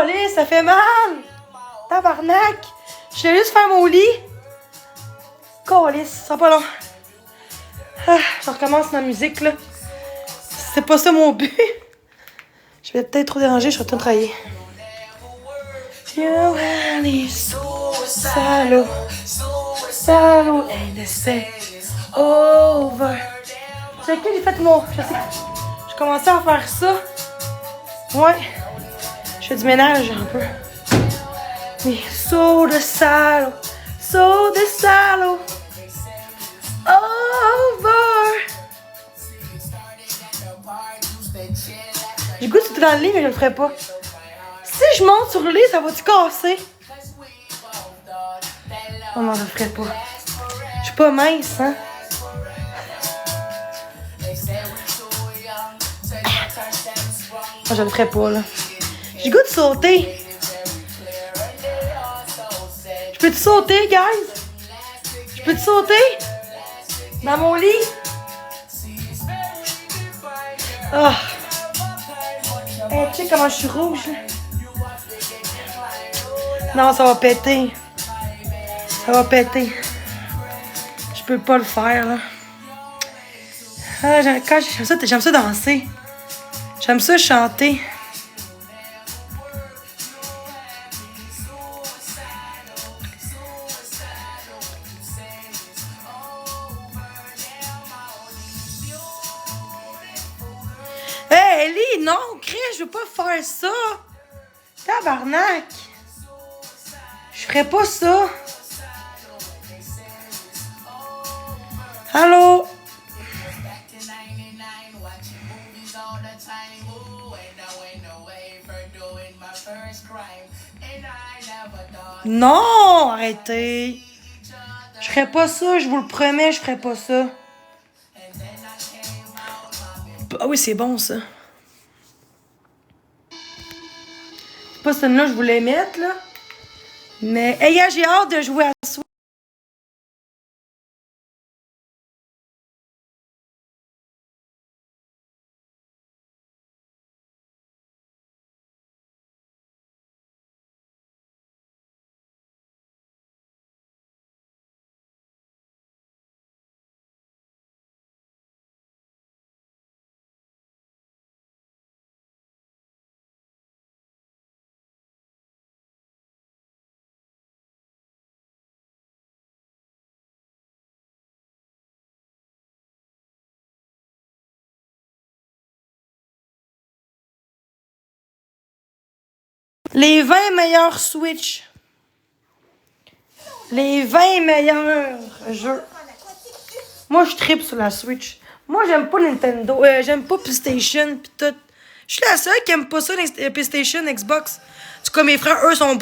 Calisse, ça fait mal! Tabarnak! Je vais juste faire mon lit. Calisse, ça sera pas long. Ah, je recommence ma musique, là. C'est pas ça mon but. Je vais peut-être trop déranger, je vais retourner travailler. You really salaud, salaud, and c'est over. C'est qui j'ai fait mon... Je sais. Je commençais à faire ça. Ouais. Je fais du ménage un peu. Mais so de salaud, so de salaud. Over. Du coup, c'est tout dans le lit, mais je le ferai pas. Si je monte sur le lit, ça va-tu casser? Oh non, je le ferai pas. Je suis pas mince, hein? Oh, je le ferai pas, là. J'ai le goût de sauter. Je peux-tu sauter, guys? Je peux-tu sauter? Dans mon lit? Ah! Hey, tu sais comment je suis rouge, là? Non, ça va péter. Ça va péter. Je peux pas le faire, là. Ah, j'aime ça danser. J'aime ça chanter. Hey, Ellie, non, Chris, je veux pas faire ça. Tabarnak. Je ferais pas ça. Allô? Non, arrêtez. Je ferais pas ça, je vous le promets, je ferais pas ça. Ah oui, c'est bon, ça. C'est pas celle-là que je voulais mettre, là. Mais, hey, gars, j'ai hâte de jouer à ça. Les 20 meilleurs Switch. Les 20 meilleurs jeux. Moi, je tripe sur la Switch. Moi, j'aime pas Nintendo. J'aime pas PlayStation pis tout. Je suis la seule qui aime pas ça, PlayStation, Xbox. C'est comme mes frères, eux, sont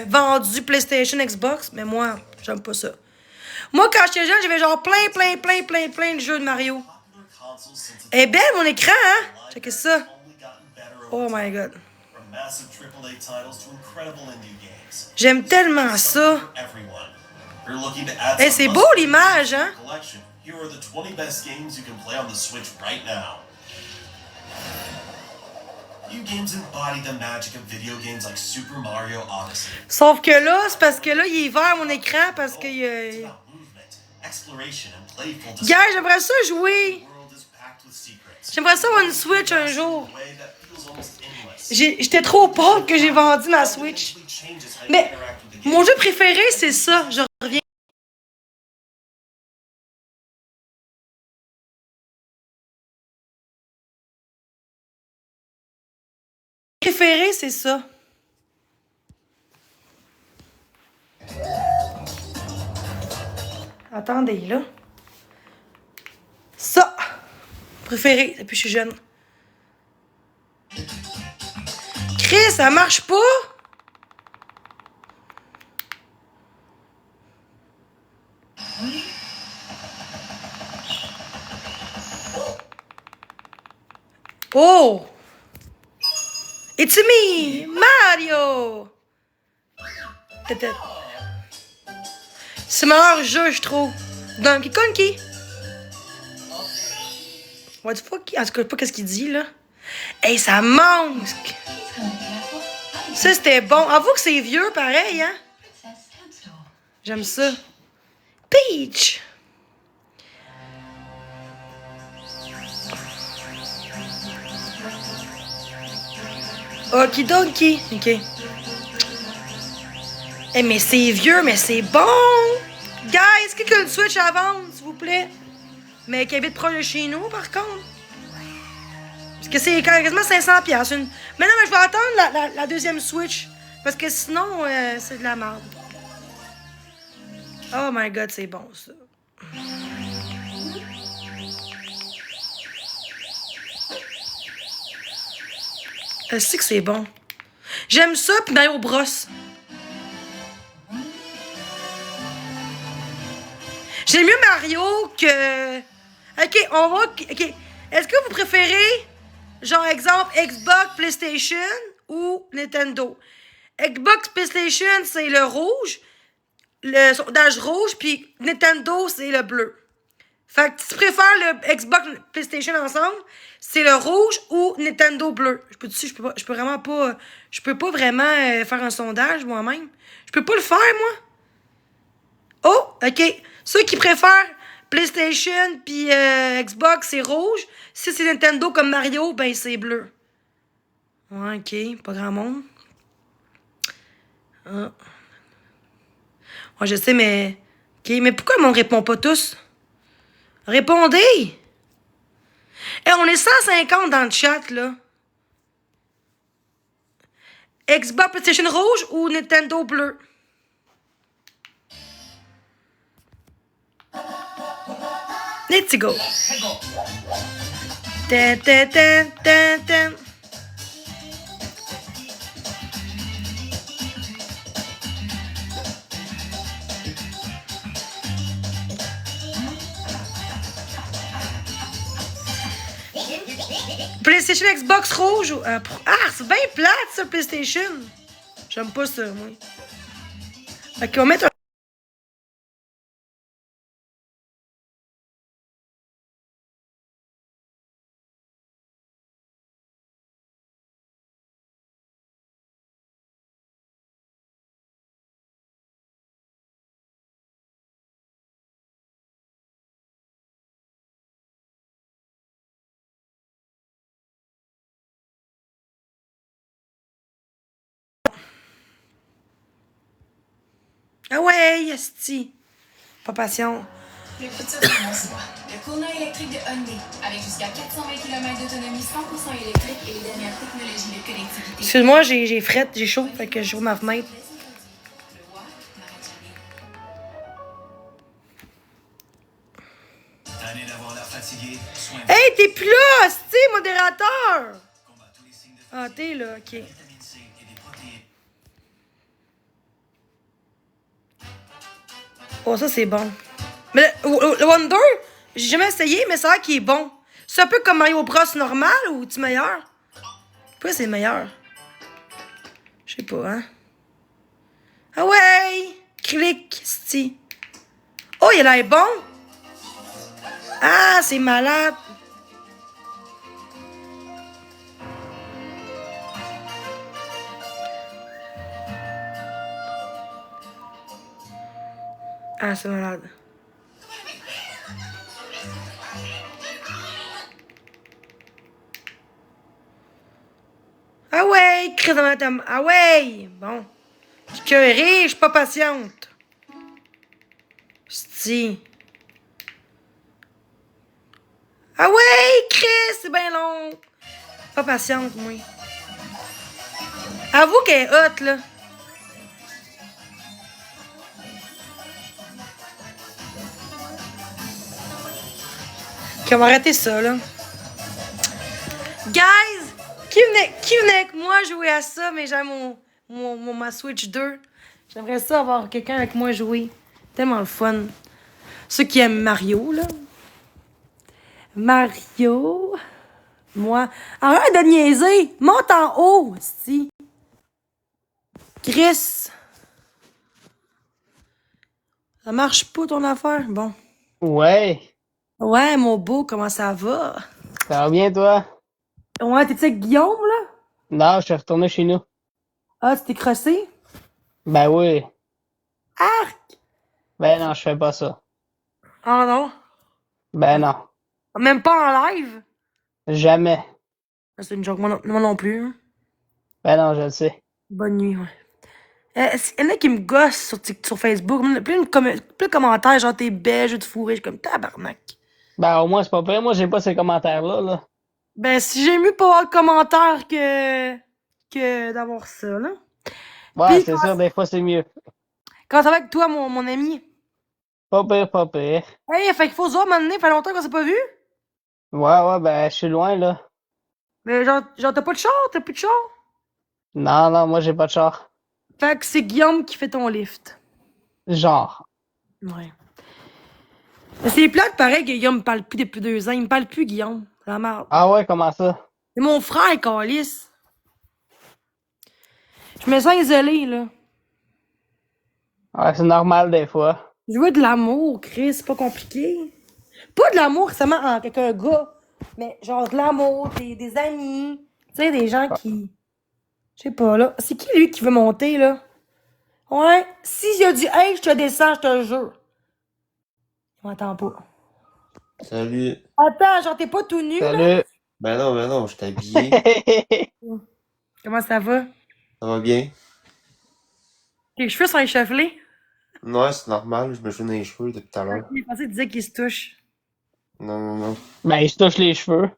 vendus PlayStation, Xbox. Mais moi, j'aime pas ça. Moi, quand j'étais jeune, j'avais genre plein de jeux de Mario. Eh ben, mon écran, hein? Checkez ça. Oh my god. J'aime tellement ça. Hey, c'est beau l'image, hein? Sauf que là, c'est parce que là, il est vert mon écran parce que... Gars, j'aimerais ça jouer. J'aimerais ça avoir une Switch un jour. J'étais trop pauvre que j'ai vendu ma Switch. Mais mon jeu préféré, c'est ça. Je reviens. Préféré, c'est ça. Attendez, là. Ça. Préféré, depuis que je suis jeune. Chris, ça marche pas? Oh! It's me, Mario! C'est le meilleur jeu, je trouve. Donkey Kong. What the fuck? En tout cas, pas qu'est-ce qu'il dit, là. Hey, ça manque! Ça, c'était bon. Avoue que c'est vieux, pareil, hein? J'aime ça. Peach! Okidoki. OK. Eh, mais c'est vieux, mais c'est bon! Guys, qui a une Switch à vendre, s'il vous plaît? Mais qui habite proche de chez nous, par contre. Parce que c'est quasiment 500$. Mais non, mais je vais attendre la deuxième Switch. Parce que sinon, c'est de la merde. Oh my god, c'est bon, ça. Je sais que c'est bon. J'aime ça, puis Mario Bros. J'aime mieux Mario que... OK, on va... OK. Est-ce que vous préférez, genre, exemple, Xbox, PlayStation ou Nintendo? Xbox, PlayStation, c'est le rouge, le sondage rouge, puis Nintendo, c'est le bleu. Fait que si tu préfères le Xbox, PlayStation ensemble, c'est le rouge ou Nintendo bleu. Je peux vraiment pas... Je peux pas vraiment faire un sondage moi-même. Je peux pas le faire, moi. Oh, OK. Ceux qui préfèrent PlayStation puis Xbox, c'est rouge. Si c'est Nintendo comme Mario, ben c'est bleu. Ouais, OK. Pas grand monde. Ah. Ouais, je sais, mais... OK, mais pourquoi on répond pas tous? Répondez! Eh, on est 150 dans le chat, là. Xbox, PlayStation rouge ou Nintendo bleu? Let's go. Tan, tan, tan, tan, tan. PlayStation, Xbox rouge ou... c'est bien plate, ça, PlayStation. J'aime pas ça, moi. Ok, on va mettre un... Ah ouais, esti. Pas patient. Le futur s'annonce. Le Kona électrique de Hyundai, avec jusqu'à 420 km d'autonomie 100% électrique et les dernières technologies de connectivité. Excuse-moi, j'ai fret, j'ai chaud, fait que j'ouvre ma fenêtre. Hey, t'es plus là, esti, modérateur! Ah, t'es là, ok. Oh, ça, c'est bon. Mais le Wonder, j'ai jamais essayé, mais ça a l'air qu'il est bon. C'est un peu comme Mario Bros normal ou tu meilleur? Pourquoi c'est meilleur? Je sais pas, hein? Ah ouais! Clic, sti. Oh, il a l'air bon! Ah, c'est malade! Ah, c'est malade. Ah ouais, crise de madame. Ah ouais! Bon. Je suis curée, je suis pas patiente. Sti. Ah ouais, Chris, c'est bien long. Pas patiente, moi. Avoue qu'elle est hot, là. Ok, on va arrêter ça, là. Guys, qui venait avec moi jouer à ça, mais j'ai ma Switch 2. J'aimerais ça avoir quelqu'un avec moi jouer. Tellement le fun. Ceux qui aiment Mario, là. Mario. Moi. Arrête de niaiser. Monte en haut, si. Chris. Ça marche pas ton affaire? Bon. Ouais, Ouais, mon beau, comment ça va? ça va bien toi? Ouais, t'es-tu avec Guillaume, là? Non, je suis retourné chez nous. Ah, tu t'es crossé? Ben oui. Arc! Ben non, je fais pas ça. Ah non. Ben non. Même pas en live? Jamais. C'est une joke, moi non plus. Hein. Ben non, je le sais. Bonne nuit, ouais. Il y en a qui me gossent sur Facebook. Plein de commentaires, genre t'es belle, je vais te fourrer. Je suis comme tabarnak. Ben au moins, c'est pas pire. Moi, j'ai pas ces commentaires-là, là. Ben, si j'ai mieux pas avoir de commentaires que d'avoir ça, là. Ouais, Puis, c'est sûr, des fois, c'est mieux. quand ça va avec toi, mon ami? Pas pire, pas pire. Hey, fait qu'il faut se voir maintenant, fait longtemps qu'on s'est pas vu. Ouais, ben, je suis loin, là. Mais genre t'as pas de char, t'as plus de char. Non, non, moi, j'ai pas de char. Fait que c'est Guillaume qui fait ton lift. Genre. Ouais. Mais c'est plate, pareil, que Guillaume me parle plus depuis 2 ans. Il me parle plus, Guillaume. C'est la merde. Ah ouais, comment ça? C'est mon frère, Calis. Je me sens isolée, là. Ouais, c'est normal, des fois. Je veux de l'amour, Chris, c'est pas compliqué. Pas de l'amour récemment avec un gars, mais genre de l'amour, des amis. Tu sais, des gens qui. Je sais pas, là. C'est qui lui qui veut monter, là? Ouais. S'il a dit, hey, je te descends, je te jure. Il m'entend pas. Salut. Attends, genre, t'es pas tout nu, là? Salut. Ben non, je suis habillé. Comment ça va? Ça va bien? Tes cheveux sont échevelés? Ouais, c'est normal, je me joue dans les cheveux depuis tout à l'heure. Je pensais que tu disais qu'ils se touchent. Non. Ben, il se touche les cheveux.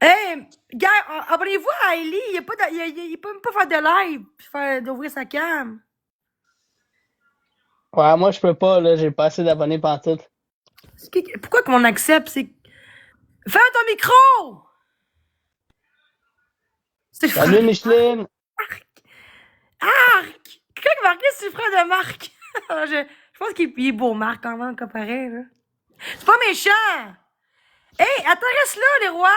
Hey, gars, abonnez-vous à Ellie. Il peut même pas faire de live, d'ouvrir sa cam. Ouais, moi, je peux pas, là. J'ai pas assez d'abonnés pantoute. Pourquoi qu'on accepte? Ferme ton micro! C'est le Salut, frère. Micheline. Arc! Quelqu'un qui marquait c'est le frère de Marc. je pense qu'il est beau, Marc, quand même, comparé, là. C'est pas méchant! Hey, attends, reste là, les rois!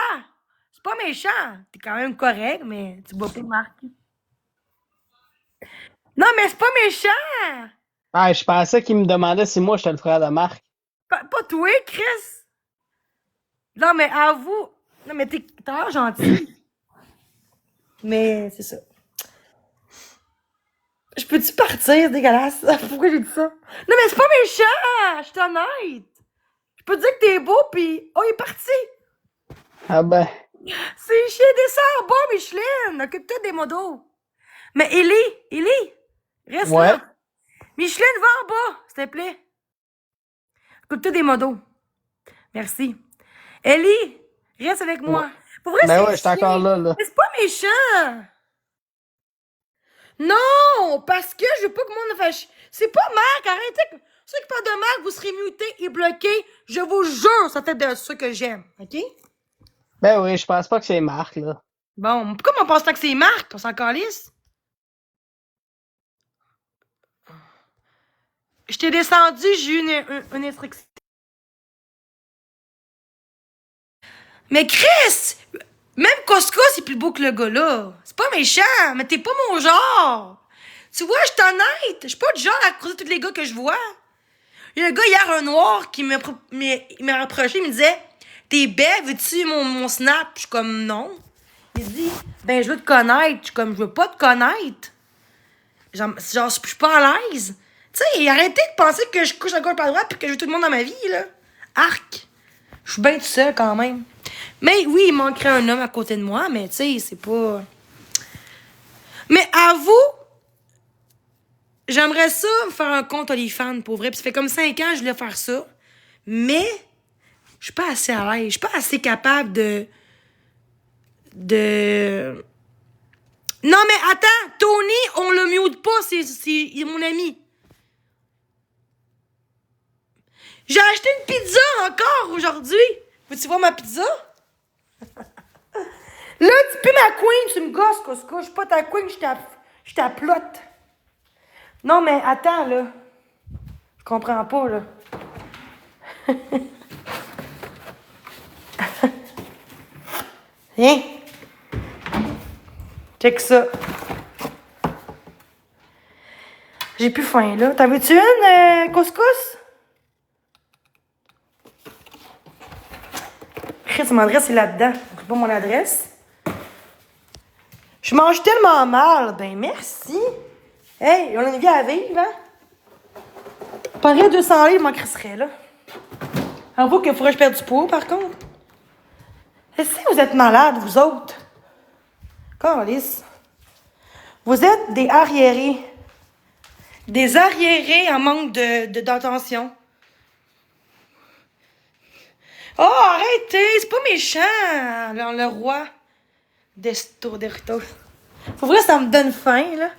C'est pas méchant. T'es quand même correct, mais tu bois pas Marc. Non, mais c'est pas méchant! Ah, je pensais qu'il me demandait si moi, j'étais le frère de Marc. Pas toi, Chris! Non, mais avoue. Non, mais t'es l'air gentil. Mais c'est ça. Je peux-tu partir, dégueulasse? Pourquoi j'ai dit ça? Non, mais c'est pas méchant! Je suis honnête! Je peux te dire que t'es beau, pis. Oh, il est parti! Ah ben. C'est chien descend en bas, Micheline! Occupe-toi des modos! Mais Ellie! Reste Ouais. là! Micheline, va en bas, s'il te plaît! Occupe-toi des modos. Merci. Ellie, reste avec moi. Pour vrai, Ben c'est ouais, je suis encore là. Mais c'est pas méchant! Non! Parce que je veux pas que le monde fasse. C'est pas Marc, arrêtez! Ceux qui parlent de Marc, vous serez mutés et bloqués. Je vous jure, ça fait de ceux que j'aime, ok? Ben oui, je pense pas que c'est Marc, là. Bon, pourquoi on pense pas que c'est Marc? On s'en calisse? Je t'ai descendu, j'ai eu une instruction. Mais Chris! Même Costco, c'est plus beau que le gars là. C'est pas méchant, mais t'es pas mon genre. Tu vois, je suis honnête. Je suis pas du genre à croiser tous les gars que je vois. Il y a un gars hier, un noir, qui m'a rapproché, il me disait, t'es belle, veux-tu mon snap? Je suis comme, non. Il dit, ben, je veux te connaître. Je suis comme, je veux pas te connaître. Genre je suis pas à l'aise. Tu sais, arrêtez de penser que je couche à gauche par droite puis que je veux tout le monde dans ma vie, là. Arc. Je suis bien tout seul quand même. Mais oui, il manquerait un homme à côté de moi, mais tu sais, c'est pas. Mais avoue, j'aimerais ça me faire un compte OnlyFans pour vrai. Puis ça fait comme 5 ans que je voulais faire ça. Mais je suis pas assez à l'aise. Je suis pas assez capable de. Non, mais attends, Tony, on le mute pas, c'est mon ami. J'ai acheté une pizza encore aujourd'hui. Veux-tu voir ma pizza? Là, tu peux ma queen, tu me gosses, Costco. Je suis pas ta queen, je t'aplotte. Non, mais attends, là. Je comprends pas, là. Viens. Check ça. J'ai plus faim, là. T'en veux-tu une, couscous? Chris, mon adresse est là-dedans. C'est pas mon adresse. Je mange tellement mal. Ben, merci. Hey, on a une vie à vivre, hein? Pareil, 200 livres, je m'en crisserais, là. Avoue qu'il faudrait que je perde du poids, par contre. Est-ce que vous êtes malades, vous autres? Câlisse. Vous êtes des arriérés. Des arriérés en manque d'attention. Oh, arrêtez! C'est pas méchant, le roi. Desto. Faut vrai, ça me donne faim, là.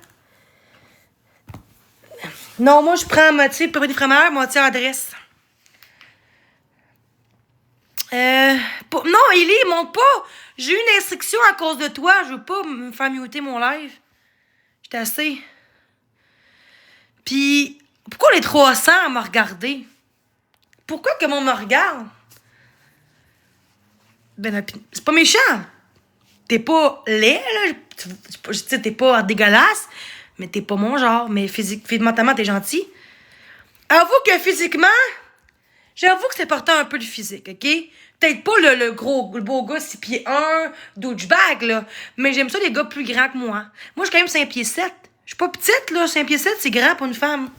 Non, moi, je prends moitié papier de fromage, moitié adresse. Non, Élie, monte pas. J'ai eu une instruction à cause de toi. Je veux pas me faire muter mon live. J'étais assez. Puis, pourquoi les 300 à me regarder? Pourquoi que le monde me regarde? Ben, c'est pas méchant. T'es pas laid, là. Je sais, t'es pas dégueulasse, mais t'es pas mon genre. Mais mentalement, t'es gentil. Avoue que physiquement, j'avoue que c'est important un peu le physique, OK? Peut-être pas le beau gars 6 pieds 1, douchebag, là. Mais j'aime ça les gars plus grands que moi. Moi, je suis quand même 5 pieds 7. Je suis pas petite, là. 5 pieds 7, c'est grand pour une femme.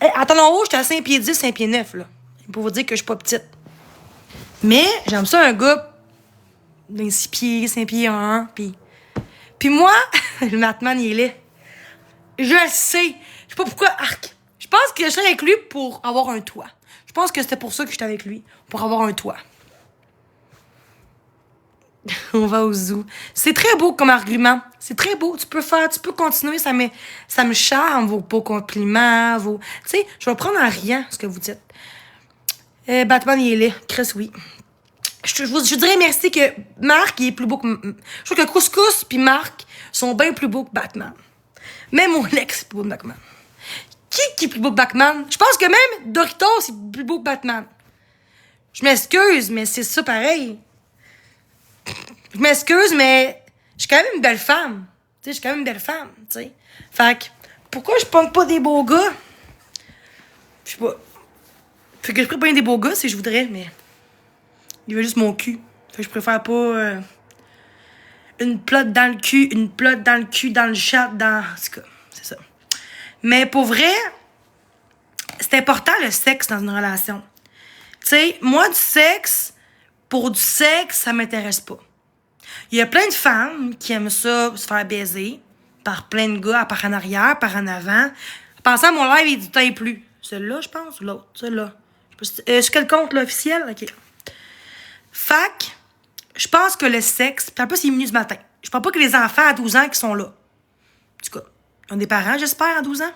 Hey, en talons hauts, j'étais à 5 pieds 10, 5 pieds 9, là. Pour vous dire que je suis pas petite. Mais j'aime ça un gars d'un 6 pieds, 5 pieds 1, puis moi, le Batman, il est laid. Je le sais. Je sais pas pourquoi, arc. Je pense que je suis avec lui pour avoir un toit. Je pense que c'était pour ça que j'étais avec lui. Pour avoir un toit. On va au zoo. C'est très beau comme argument. C'est très beau. Tu peux continuer. Ça me charme, vos beaux compliments, Tu sais, je vais prendre en rien ce que vous dites. Batman, il est laid. Chris, oui. Je dirais merci que Marc, il est plus beau que... Je trouve que Couscous puis Marc sont bien plus beaux que Batman. Même mon ex est plus beau que Batman. Qui est plus beau que Batman? Je pense que même Doritos est plus beau que Batman. Je m'excuse, mais c'est ça pareil. Je m'excuse, mais je suis quand même une belle femme. Tu sais, je suis quand même une belle femme, tu sais. Fait que, pourquoi je pogne pas des beaux gars? Je sais pas. Fait que je pourrais pas des beaux gars si je voudrais, mais... Il veut juste mon cul. Fait que je préfère pas... une plotte dans le cul, dans le chat, dans... En tout cas, c'est ça. Mais pour vrai, c'est important le sexe dans une relation. Tu sais, moi, du sexe, pour du sexe, ça m'intéresse pas. Il y a plein de femmes qui aiment ça, se faire baiser, par plein de gars, par en arrière, par en avant. Pensant à mon live, il dit t'as plus. Celle-là, je pense, ou l'autre, celle-là. C'est quel compte, l'officiel? OK. Fac, je pense que le sexe, puis en plus, il est minuit du matin. Je parle pas que les enfants à 12 ans qui sont là. En tout cas, ils ont des parents, j'espère, à 12 ans.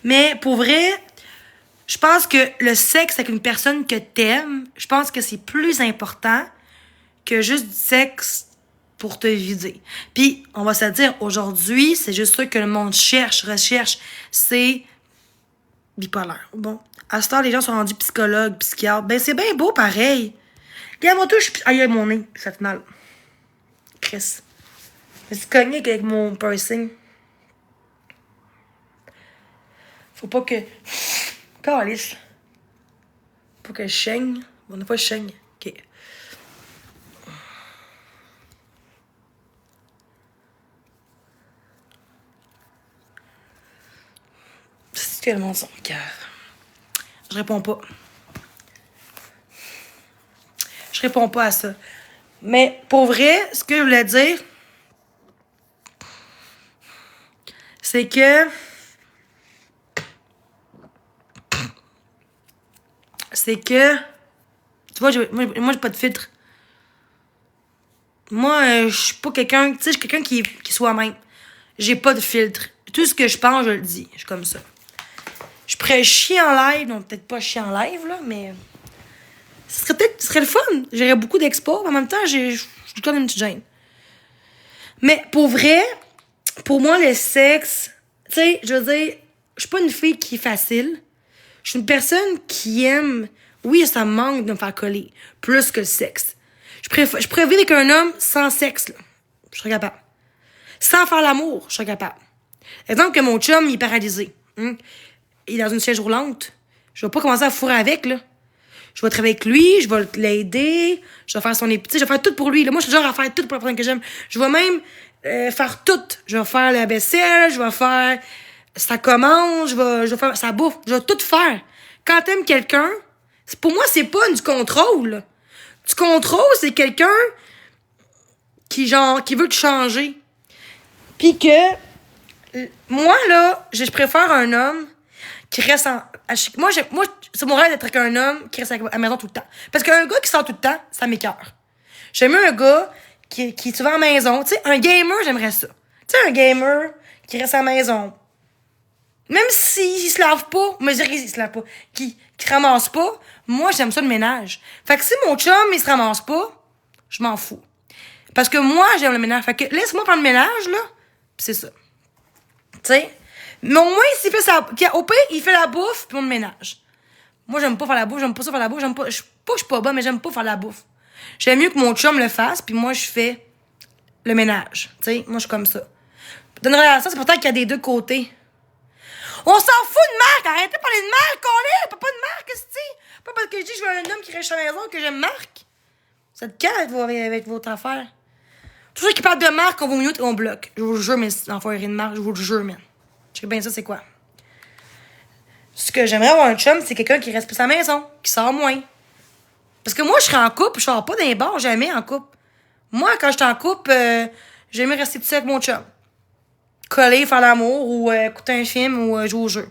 Mais pour vrai, je pense que le sexe avec une personne que t'aimes, je pense que c'est plus important que juste du sexe pour te vider. Puis, on va se dire, aujourd'hui, c'est juste ça que le monde recherche, c'est bipolaire. Bon, à ce temps, les gens sont rendus psychologues, psychiatres. Ben, c'est bien beau, pareil. Regarde-moi tout, aïe, mon nez, ça fait mal. Chris. Je me suis cogné avec mon piercing. Faut pas que... Calice. Faut que je chaigne. On n'a pas de chaigne. OK. C'est tellement son cœur. Je réponds pas. Je réponds pas à ça. Mais pour vrai, ce que je voulais dire, c'est que... Tu vois, moi j'ai pas de filtre. Moi, je suis pas quelqu'un... Tu sais, je suis quelqu'un qui est soi-même. J'ai pas de filtre. Tout ce que je pense, je le dis. Je suis comme ça. Je pourrais chier en live. Non, peut-être pas chier en live, là, mais... Ce serait le fun. J'aurais beaucoup d'expos. En même temps, je suis comme une petite gêne. Mais pour vrai, pour moi, le sexe... Tu sais, je veux dire, je suis pas une fille qui est facile. Je suis une personne qui aime... Oui, ça me manque de me faire coller. Plus que le sexe. Je pourrais vivre avec un homme sans sexe, là. Je serais capable. Sans faire l'amour, je serais capable. Exemple que mon chum, il est paralysé. Il est dans une chaise roulante. Je vais pas commencer à fourrer avec, là. Je vais travailler avec lui, je vais l'aider, je vais faire son épicerie, je vais faire tout pour lui. Là, moi, je suis genre à faire tout pour la personne que j'aime. Je vais même faire tout. Je vais faire la vaisselle, je vais faire sa commande, je vais faire sa bouffe. Je vais tout faire. Quand t'aimes quelqu'un, pour moi, c'est pas du contrôle. Du contrôle, c'est quelqu'un qui veut te changer. Puis que, moi, là, je préfère un homme qui reste moi, c'est mon rêve d'être avec un homme qui reste à la maison tout le temps. Parce qu'un gars qui sort tout le temps, ça m'écoeure. J'aime mieux un gars qui est souvent à la maison. Tu sais, un gamer, j'aimerais ça. Tu sais, un gamer qui reste à la maison. Même s'il se lave pas, mais je dirais qu'il se lave pas, qui ramasse pas, moi, j'aime ça le ménage. Fait que si mon chum, il se ramasse pas, je m'en fous. Parce que moi, j'aime le ménage. Fait que laisse-moi faire le ménage, là, pis c'est ça. Tu sais? Mais au moins, s'il fait ça, au pire, il fait la bouffe pis on le ménage. Moi, j'aime pas faire la bouffe, j'aime pas ça faire la bouffe, j'aime pas, je suis pas bonne, mais j'aime pas faire la bouffe. J'aime mieux que mon chum le fasse, puis moi, je fais le ménage. Tu sais? Moi, je suis comme ça. Dans une relation, c'est pourtant qu'il y a des deux côtés. On s'en fout de Marc! Arrêtez de parler de Marc, on pas de Marc, qu'est-ce que c'est? Pas parce que je dis que je veux un homme qui reste à la maison que j'aime Marc. Ça te calme avec votre affaire. Tous ceux qui parlent de Marc, on vous mute et on bloque. Je vous le jure, mes enfoirés de Marc, je vous le jure, man. Je sais bien ça, c'est quoi? Ce que j'aimerais avoir un chum, c'est quelqu'un qui reste plus à la maison, qui sort moins. Parce que moi, je serais en couple, je sors pas d'un bar, jamais en couple. Moi, quand j'étais en couple, j'aimais rester tout seul avec mon chum. Coller, faire l'amour, ou écouter un film, ou jouer au jeu.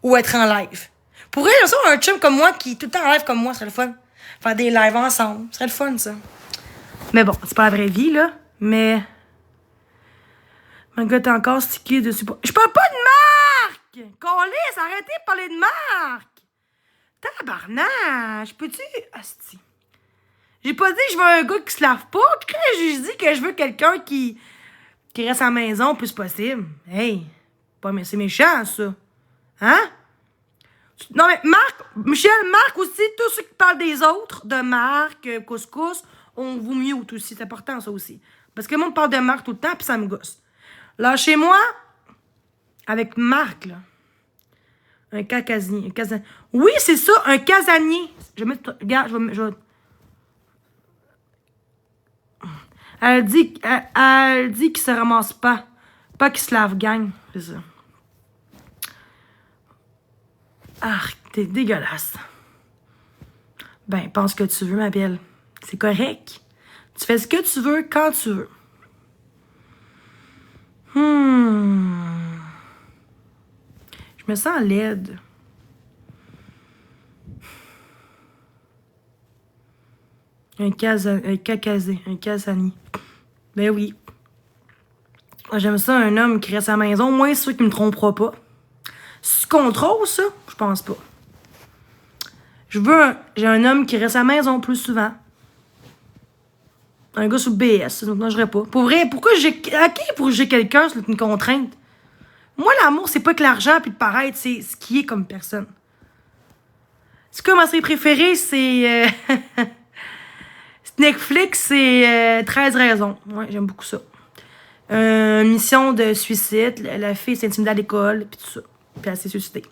Ou être en live. Pour vrai, j'aimerais ça un chum comme moi, qui est tout le temps en live comme moi, ce serait le fun. Faire des lives ensemble, ce serait le fun, ça. Mais bon, c'est pas la vraie vie, là. Mais... Mon gars, t'es encore stické dessus. Je parle pas de Marc! Calisse, arrêtez de parler de Marc! Tabarnage! Peux-tu... Asti. J'ai pas dit que je veux un gars qui se lave pas. J'ai juste dit que je veux quelqu'un qui reste à la maison le plus possible. Hey! C'est méchant, ça. Hein? Non, mais Marc aussi, tous ceux qui parlent des autres, de Marc, Couscous, on vous mute aussi. C'est important, ça aussi. Parce que le monde parle de Marc tout le temps, puis ça me gosse. Là, chez moi, avec Marc, là, un casanier. Oui, c'est ça, un casanier. Regarde, je vais... Elle dit qu'il se ramasse pas. Pas qu'il se lave gang. C'est ça. Ah, t'es dégueulasse. Ben, pense que tu veux, ma belle. C'est correct. Tu fais ce que tu veux quand tu veux. Je me sens laide. Un casani. Ben oui. J'aime ça, un homme qui reste à la maison, moins sûr qu'il me trompera pas. Si tu contrôles ça, je pense pas. J'ai un homme qui reste à la maison plus souvent. Un gars sous BS, donc non, je pas. Pour vrai, pourquoi j'ai quelqu'un, c'est une contrainte. Moi, l'amour, c'est pas que l'argent puis de paraître, c'est ce qui est comme personne. C'est comme ma série préférée, c'est Netflix, c'est 13 raisons. Ouais, j'aime beaucoup ça. Mission de suicide, la fille s'est intimidée à l'école, puis tout ça. Puis elle s'est suicidée.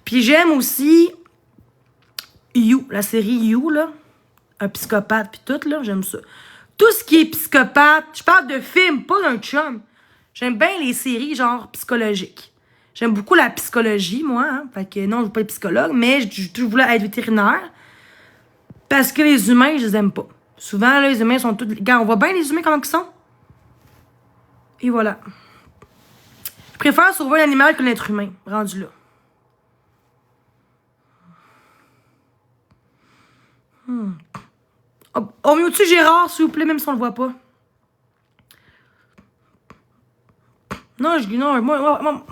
Puis j'aime aussi You, la série You, là. Un psychopathe, puis tout, là, j'aime ça. Tout ce qui est psychopathe, je parle de films, pas d'un chum. J'aime bien les séries, genre, psychologiques. J'aime beaucoup la psychologie, moi, hein. Fait que non, je veux pas être psychologue, mais je voulais être vétérinaire. Parce que les humains, je les aime pas. Souvent, là, les humains sont tous... Regarde, on voit bien les humains comment ils sont. Et voilà. Je préfère sauver un animal que l'être humain, rendu là. On mute-tu Gérard, s'il vous plaît, même si on le voit pas? Non, moi,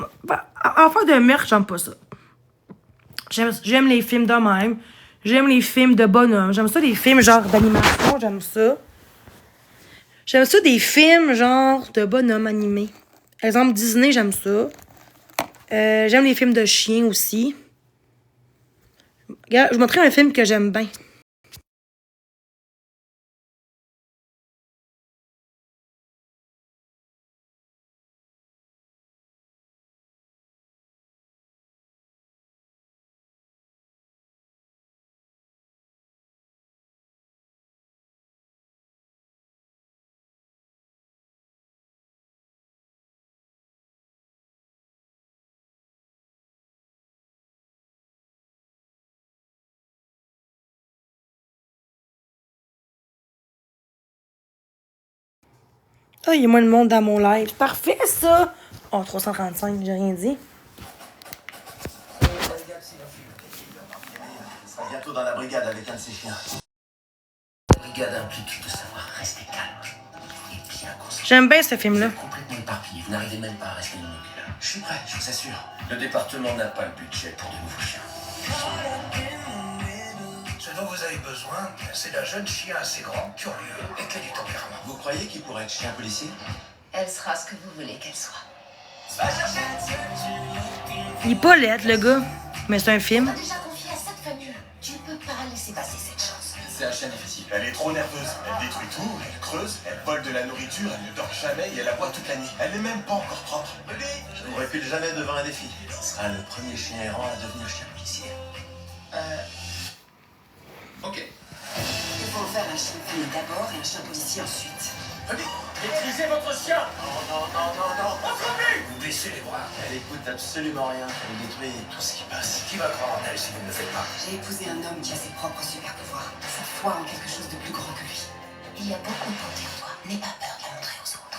affaire de merde, j'aime pas ça. J'aime les films de même. J'aime les films de bonhomme. J'aime ça, les films genre d'animation, j'aime ça. J'aime ça, des films genre de bonhomme animés. Par exemple, Disney, j'aime ça. J'aime les films de chiens aussi. Regarde, je vous montrerai un film que j'aime bien. Ah, il y a moins de monde dans mon live. Parfait, ça! Oh, 335, j'ai rien dit. Il sera bientôt dans la brigade avec un de ses chiens. La brigade implique de savoir rester calme et bien concentré. J'aime bien ce film-là. Vous êtes complètement éparpillé, vous n'arrivez même pas à rester immobile. Je suis prêt, je vous assure. Le département n'a pas le budget pour de nouveaux chiens. Ce dont vous avez besoin, c'est d'un jeune chien assez grand, curieux et qui a du tempérament. Vous croyez qu'il pourrait être chien policier? Elle sera ce que vous voulez qu'elle soit. Il est pas laid, le gars. Mais c'est un On film. a déjà confié à cette famille. Tu ne peux pas laisser passer cette chance. C'est un chien difficile. Elle est trop nerveuse. Elle détruit tout, elle creuse, elle vole de la nourriture, elle ne dort jamais et elle aboie toute la nuit. Elle n'est même pas encore propre. Je ne vous recule jamais devant un défi. Ce sera le premier chien errant à devenir chien policier. Ok. Il faut faire un chien de famille d'abord et un chien policier ensuite. Maîtrisez votre chien. Non, entrez-lui. Vous baissez les bras. Elle écoute absolument rien. Elle détruit tout ce qui passe. Qui va croire en elle si vous ne le faites pas? J'ai épousé un homme qui a ses propres super pouvoirs. Sa foi en quelque chose de plus grand que lui. Il y a beaucoup de bonté en toi. N'aie pas peur de la montrer aux autres.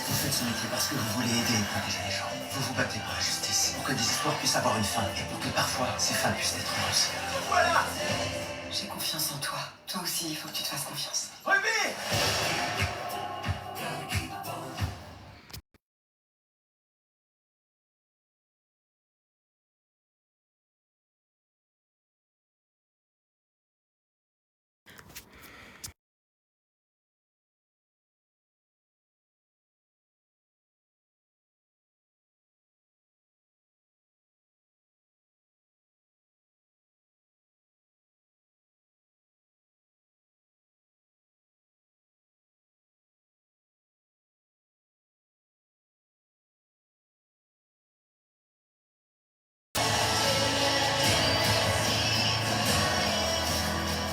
Vous faites ce métier parce que vous voulez aider et protéger les gens. Vous vous battez pour la justice, pour que des histoires puissent avoir une fin et pour que parfois ces fins puissent être heureuses. Voilà. J'ai confiance en toi. Toi aussi, il faut que tu te fasses confiance. Ruby.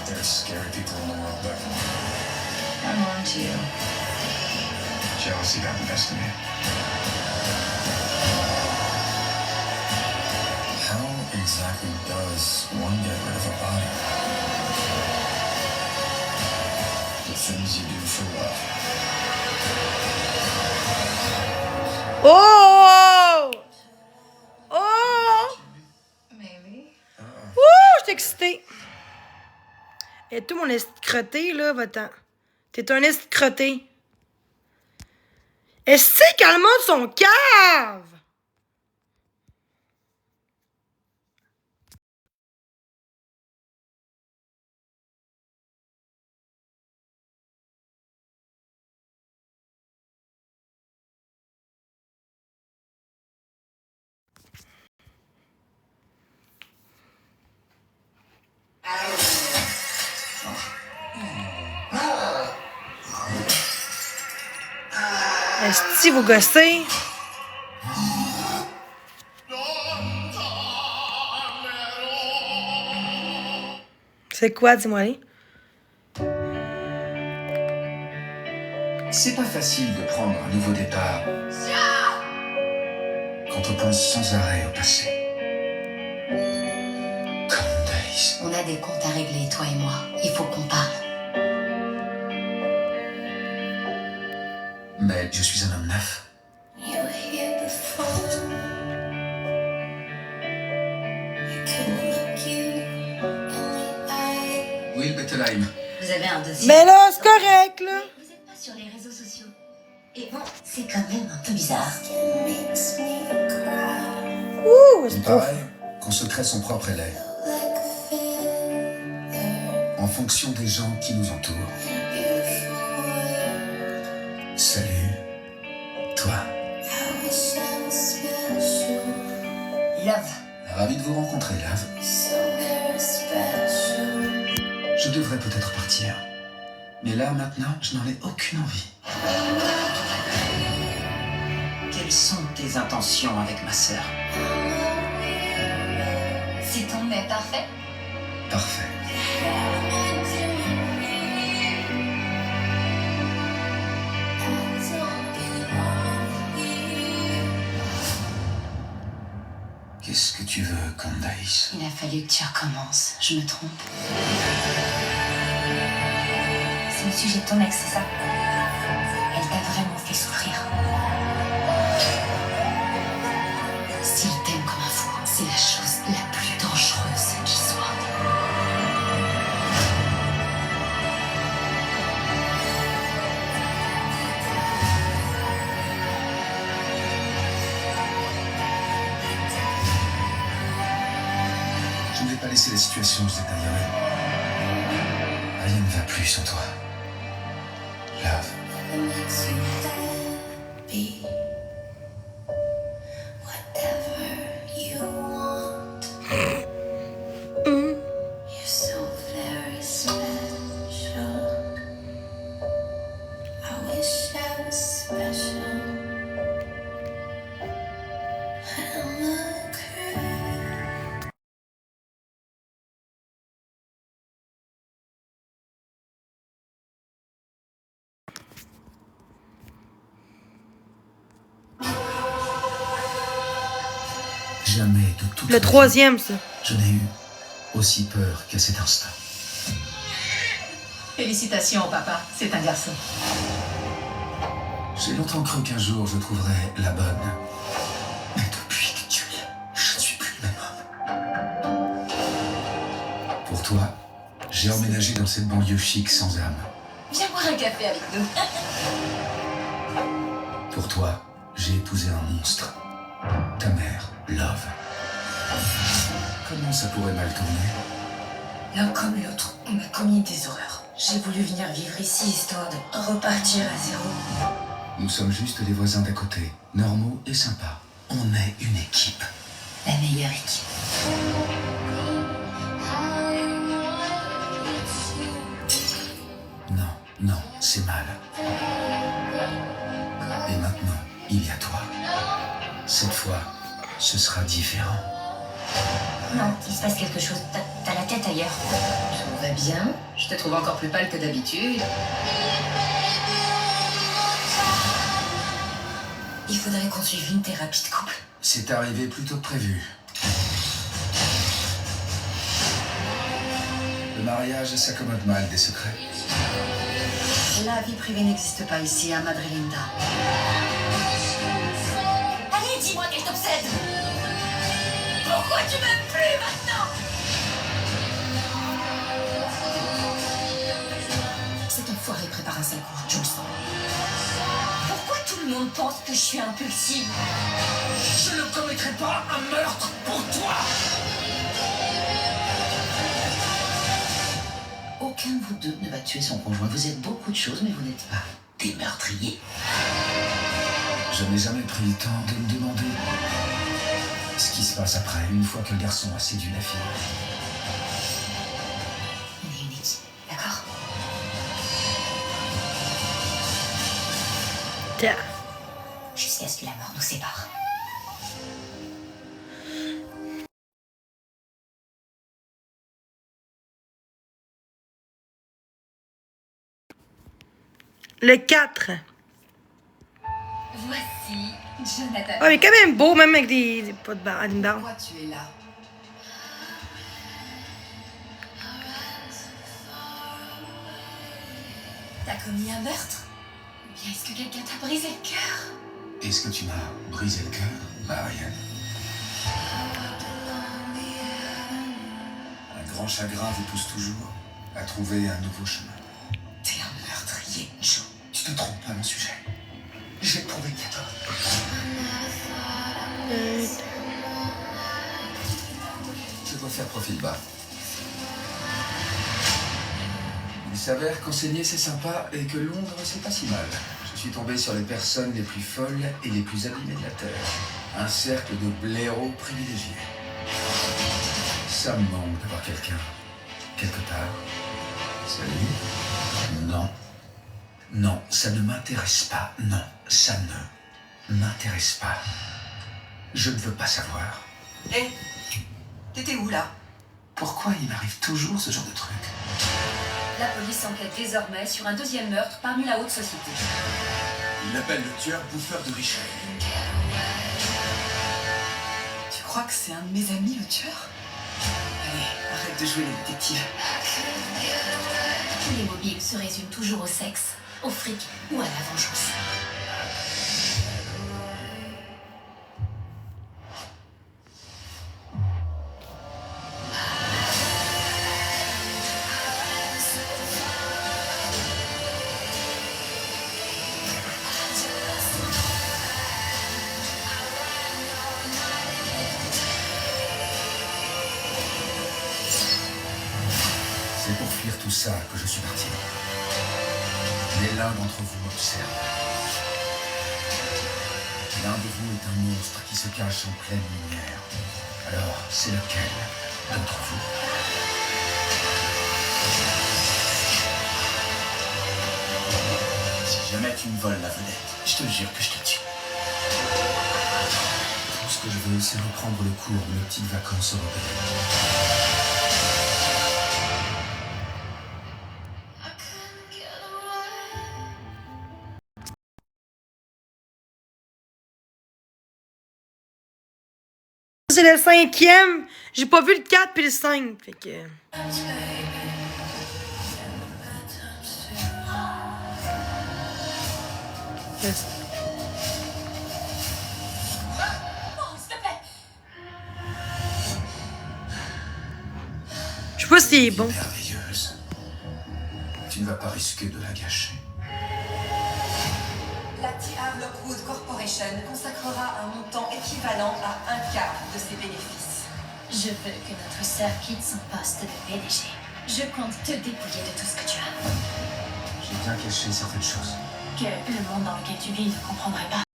There's scary people in the world, but I'm on to you. jealousy got the best of me. How exactly does one get rid of a body? The things you do for love. Oh! Oh! Maybe. Ouh, j'étais excitée. Et tout mon esti de crotté, là, va-t'en. T'es un esti de crotté. Esti qu'elle monte son cave! Esti, vous gossez. C'est quoi, dis-moi allez? C'est pas facile de prendre un nouveau départ quand on pense sans arrêt au passé. Comme Days. On a des comptes à régler, toi et moi. Il faut qu'on parle. Mais je suis un homme neuf. Will Bettelheim. Vous avez un dossier. Mais là, c'est correct, là. Vous n'êtes pas sur les réseaux sociaux. Et bon, c'est quand même un peu bizarre. Ouh, c'est Il trop. paraît qu'on se crée son propre élève. En fonction des gens qui nous entourent. Salut, toi. Love. Ravi de vous rencontrer, Love. Je devrais peut-être partir. Mais là, maintenant, je n'en ai aucune envie. Quelles sont tes intentions avec ma sœur? C'est ton mec parfait. Parfait. Qu'est-ce que tu veux, Candace? Il a fallu que tu recommences. Je me trompe. C'est le sujet de ton ex, c'est ça? Elle t'a vraiment fait souffrir. S'il t'aime comme un fou, c'est la chose la plus dangereuse qui soit. Je ne vais pas laisser la situation se détériorer. Rien ne va plus sans toi. Love. Jamais de toute Le ma vie, troisième, ça. je n'ai eu aussi peur qu'à cet instant. Félicitations, papa. C'est un garçon. J'ai longtemps cru qu'un jour je trouverais la bonne. Mais depuis que tu es là, je ne suis plus le même homme. Pour toi, j'ai emménagé dans cette banlieue chic sans âme. Viens boire un café avec nous. Pour toi, j'ai épousé un monstre. Ta mère, Love. Comment ça pourrait mal tourner? L'un comme l'autre, on a commis des horreurs. J'ai voulu venir vivre ici, histoire de repartir à zéro. Nous sommes juste des voisins d'à côté, normaux et sympas. On est une équipe. La meilleure équipe. Non, non, c'est mal. Et maintenant, il y a toi. Cette fois, ce sera différent. Non, il se passe quelque chose. T'as la tête ailleurs. Tout va bien. Je te trouve encore plus pâle que d'habitude. Il faudrait qu'on suive une thérapie de couple. C'est arrivé plus tôt que prévu. Le mariage s'accommode mal des secrets. La vie privée n'existe pas ici, à Madrelinda. Allez, dis-moi qu'elle t'obsède. Pourquoi tu m'aimes plus maintenant? Cet enfoiré prépare un sale coup, je le sens. Pourquoi tout le monde pense que je suis impulsive? Je ne commettrai pas un meurtre pour toi! Aucun de vous deux ne va tuer son conjoint. Vous êtes beaucoup de choses, mais vous n'êtes pas des meurtriers. Je n'ai jamais pris le temps de me demander ce qui se passe après, une fois que le garçon a séduit la fille. On est une équipe, d'accord? Tiens. Jusqu'à ce que la mort nous sépare. Le 4. Voici Jonathan. Ah, mais quand même beau, même avec des pas de barre. Pourquoi tu es là? T'as commis un meurtre? Ou bien est-ce que quelqu'un t'a brisé le cœur? Est-ce que tu m'as brisé le cœur, Marianne? Un grand chagrin vous pousse toujours à trouver un nouveau chemin. T'es un meurtrier, Joe. Tu te trompes pas, mon sujet. J'ai prouvé qu'il y a tort. Je dois faire profil bas. Il s'avère qu'enseigner c'est sympa et que Londres c'est pas si mal. Je suis tombé sur les personnes les plus folles et les plus abîmées de la Terre. Un cercle de blaireaux privilégiés. Ça me manque d'avoir quelqu'un, quelque part. Salut. Non. Non, ça ne m'intéresse pas. Non, ça ne m'intéresse pas. Je ne veux pas savoir. Hé, t'étais où là? Pourquoi il m'arrive toujours ce genre de truc? La police enquête désormais sur un deuxième meurtre parmi la haute société. Il l'appelle le tueur bouffeur de richesse. Tu crois crois que c'est un de mes amis, le tueur? Allez, arrête de jouer les détectives. Tous les mobiles se résument toujours au sexe, au fric ou à la vengeance. C'est pour fuir tout ça que je suis parti. Mais l'un d'entre vous m'observe. L'un de vous est un monstre qui se cache en pleine lumière. Alors, c'est lequel d'entre vous? Si jamais tu me voles la vedette, je te jure que je te tue. Tout ce que je veux, c'est reprendre le cours de mes petites vacances européennes. C'est le 5e. J'ai pas vu le 4 puis le 5. Fait que. Yes. Non, s'il te plaît! Je sais pas s'il est bon. Merveilleuse. Tu ne vas pas risquer de la gâcher. La TR Lockwood Corporation consacrera un montant équivalent à 1/4 de ses bénéfices. Je veux que notre sœur quitte son poste de PDG. Je compte te dépouiller de tout ce que tu as. J'ai bien caché certaines choses. Que le monde dans lequel tu vis ne comprendrait pas.